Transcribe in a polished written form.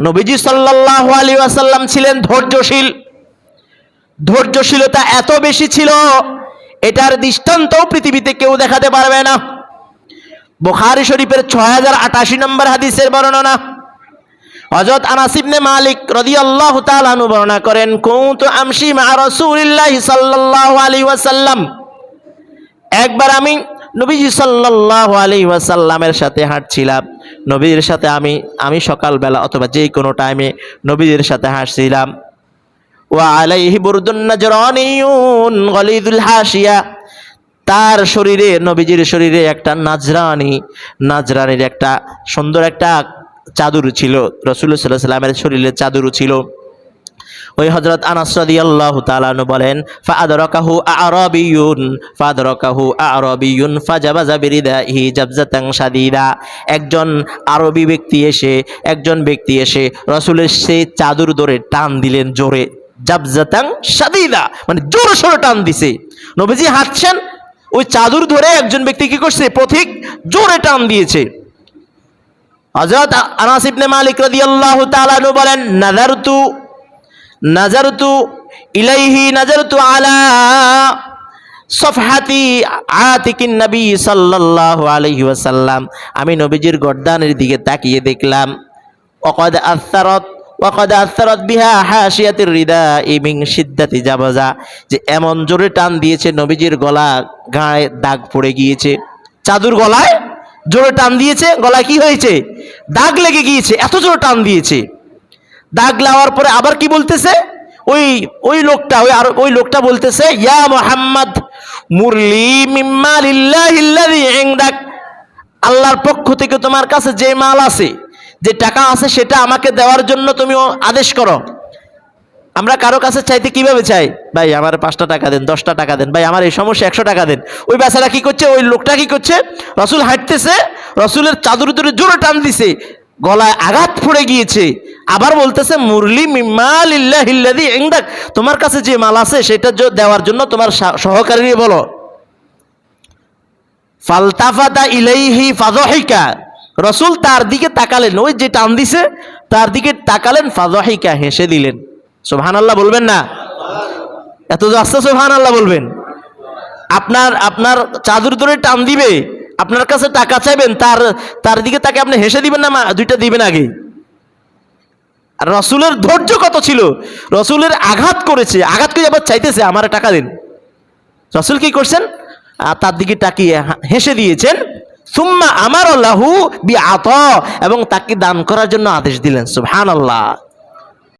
নবীজি সাল্লাল্লাহু আলাইহি ওয়াসাল্লাম ছিলেন ধৈর্যশীল। ধৈর্যশীলতা এত বেশি ছিল, এটার দৃষ্টান্তও পৃথিবীতে কেউ দেখাতে পারবে না। বুখারী শরীফের 6088 নম্বর হাদিসের বর্ণনা। হযরত আনাস ইবনে মালিক রাদিয়াল্লাহু তাআলা আনহু বর্ণনা করেন, কুনতু আমশি মা রাসূলিল্লাহি সাল্লাল্লাহু আলাইহি ওয়াসাল্লাম, একবার আমি নবীজি সাল্লাল্লাহু আলাইহি ওয়াসাল্লামের সাথে হাঁটছিলাম। নবীর সাথে আমি সকালবেলা অথবা যে কোনো টাইমে নবীর সাথে হাঁটছিলাম। ওয়া আলাইহি বুরদুন নাজরানিয়ুন গলিদুল হাসিয়া, তার শরীরে, নবীজির শরীরে একটা নাজরানির একটা সুন্দর একটা চাদর ছিল। রাসূলুল্লাহ সাল্লাল্লাহু আলাইহি ওয়াসাল্লামের শরীরে চাদর ছিল। ওই হযরত আনাস রাদিয়াল্লাহু তাআলা আনহু বলেন, ফাআদরাকাহু আ'রাবিয়ুন ফাজাবাযা বিরিদাহি জাবজাতান শাদীদা, একজন ব্যক্তি এসে রাসূলের সেই চাদর ধরে টান দিলেন জোরে, জাবজাতান শাদীদা, মানে জোরে সোরে টান দিছে। নবীজি হাঁটছেন, ওই চাদর ধরে একজন ব্যক্তি কি করছে, পথিক জোরে টান দিয়েছে। হযরত আনাস ইবনে মালিক রাদিয়াল্লাহু তাআলা আনহু বলেন, নাজারতু ইলাইহি নাজারতু আলা সফহাতি আতিকিন নবী সাল্লাল্লাহু আলাইহি ওয়াসাল্লাম, আমি নবীজির গর্দানের দিকে তাকিয়ে দেখলাম, ওয়াকাদ আসারাত বিহা হাশিয়াতির রিদাই মিন শিদ্দাতি জাবাজা, যে এমন জোরে টান দিয়েছে নবীজির গলা গায়ে দাগ পড়ে গিয়েছে। চাদর গলায় জোরে টান দিয়েছে, গলায় কি হয়েছে, দাগ লেগে গিয়েছে, এত জোরে টান দিয়েছে। দাগ লাগার পরে আবার কি বলতেছে, ওই লোকটা বলতেছে, ইয়া মুহাম্মদ মুরলি মিম্মা লিল্লাহিল্লাযী ইনদাক, আল্লাহর পক্ষ থেকে তোমার কাছে যে মাল আছে, যে টাকা আছে, সেটা আমাকে দেওয়ার জন্য তুমি আদেশ করো। আমরা কারো কাছে চাইতে কিভাবে চাই, ভাই আমার 5টা টাকা দেন, 10টা টাকা দেন, ভাই আমার এই সমস্যা 100 টাকা দেন। ওই বেচারা কি করছে, ওই লোকটা কি করছে, রাসূল হাঁটতেছে, রাসূলের চাদর ধরে জোরে টান দিছে, গলায় আঘাত পড়ে গিয়েছে। আবার বলতেছে, মুরলি মিম্মা লিল্লাহিল্লাযী ইনদাক, তোমার কাছে যে মাল আছে সেটা দেওয়ার জন্য তোমার সহকারী বলো। ফালতাফাতা ইলাইহি ফাযহিকা, রাসূল তার দিকে তাকালেন, ওই যে টান দিছে তার দিকে তাকালেন, ফাযহিকা, হেসে দিলেন। সুবহানাল্লাহ বলবেন না? এত আস্তে সুবহানাল্লাহ বলবেন। আপনার চাদর ধরে টান দিবে, আপনার কাছে টাকা চাইবেন, তার দিকে তাকে আপনি হেসে দিবেন না, দুইটা দিবেন আগে? আর রাসূলের ধৈর্য কত ছিল, রাসূলের আঘাত করেছে, আঘাত করে আবার চাইতেছে আমার টাকা দিন। রাসূল কি করছেন, তার দিকে তাকিয়ে হেসে দিয়েছেন। সুম্মা আমারা লাহু বিআতা, এবং তাকে দান করার জন্য আদেশ দিলেন। সুবহানাল্লাহ।